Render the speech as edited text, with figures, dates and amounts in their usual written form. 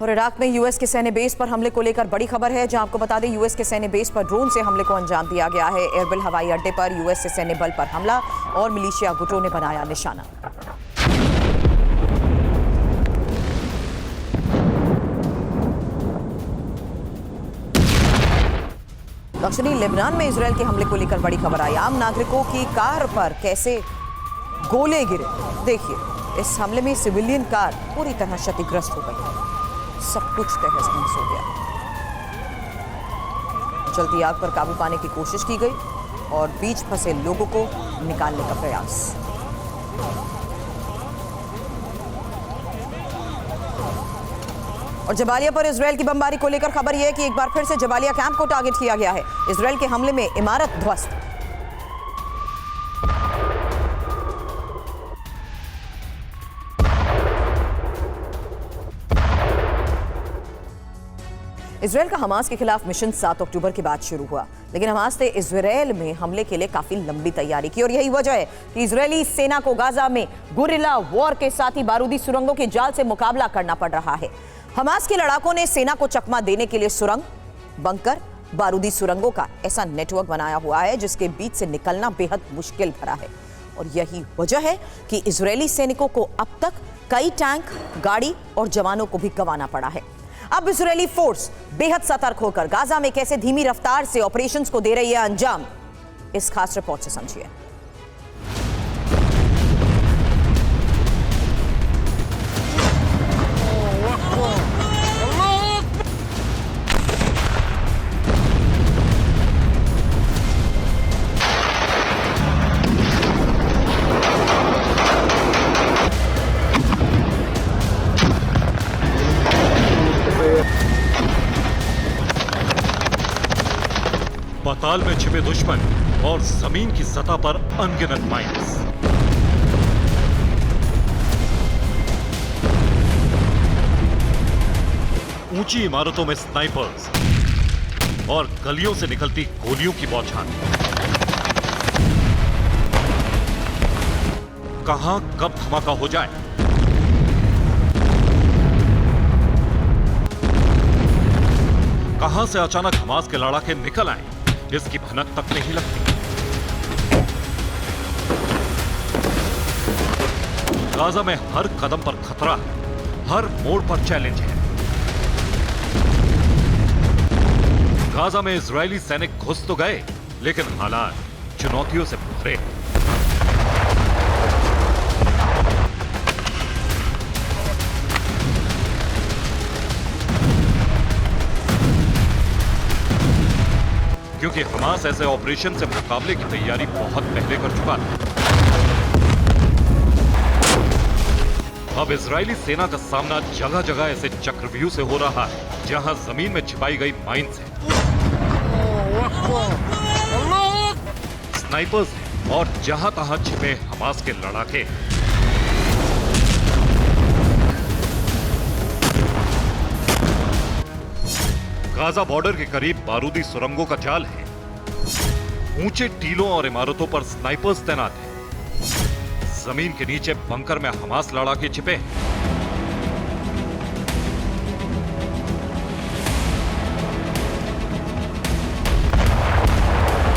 और इराक में यूएस के सैन्य बेस पर हमले को लेकर बड़ी खबर है, जहां आपको बता दें यूएस के सैन्य बेस पर ड्रोन से हमले को अंजाम दिया गया है। एयरबिल हवाई अड्डे पर यूएस से सैन्य बल पर हमला और मिलिशिया गुटों ने बनाया निशाना। दक्षिणी लेबनान में इजरायल के हमले को लेकर बड़ी खबर आई। आम नागरिकों की कार पर कैसे गोले गिरे, देखिए। इस हमले में सिविलियन कार पूरी तरह क्षतिग्रस्त हो गई, सब कुछ तहस नहस हो गया। जलती आग पर काबू पाने की कोशिश की गई और बीच फंसे लोगों को निकालने का प्रयास। और जबालिया पर इजरायल की बमबारी को लेकर खबर यह है कि एक बार फिर से जबालिया कैंप को टारगेट किया गया है। इजरायल के हमले में इमारत ध्वस्त। इजरायल का हमास के खिलाफ मिशन 7 अक्टूबर के बाद शुरू हुआ, लेकिन हमास ने इजरायल में हमले के लिए काफी लंबी तैयारी की और यही वजह है कि इजरायली सेना को गाजा में गुरिल्ला वॉर के साथ ही बारूदी सुरंगों के जाल से मुकाबला करना पड़ रहा है। हमास के लड़ाकों ने सेना को चकमा देने के लिए सुरंग, बंकर, बारूदी सुरंगों का ऐसा नेटवर्क बनाया हुआ है जिसके बीच से निकलना बेहद मुश्किल भरा है। और यही वजह है कि इजरायली सैनिकों को अब तक कई टैंक, गाड़ी और जवानों को भी गंवाना पड़ा है। अब इजरायली फोर्स बेहद सतर्क होकर गाजा में कैसे धीमी रफ्तार से ऑपरेशंस को दे रही है अंजाम, इस खास रिपोर्ट से समझिए। पाताल में छिपे दुश्मन और जमीन की सतह पर अनगिनत माइंस। ऊंची इमारतों में स्नाइपर्स और गलियों से निकलती गोलियों की बौछार। कहां कब धमाका हो जाए, कहां से अचानक हमास के लड़ाके निकल आए, इसकी भनक तक नहीं लगती। गाजा में हर कदम पर खतरा है, हर मोड़ पर चैलेंज है। गाजा में इजरायली सैनिक घुस तो गए, लेकिन हालात चुनौतियों से भरे हैं। क्योंकि हमास ऐसे ऑपरेशन से मुकाबले की तैयारी बहुत पहले कर चुका था। अब इजरायली सेना का सामना जगह जगह ऐसे चक्रव्यूह से हो रहा है जहां जमीन में छिपाई गई माइंस हैं, स्नाइपर्स हैं और जहां तहां छिपे हमास के लड़ाके। गाजा बॉर्डर के करीब बारूदी सुरंगों का जाल है, ऊंचे टीलों और इमारतों पर स्नाइपर्स तैनात हैं, जमीन के नीचे बंकर में हमास लड़ाके छिपे हैं।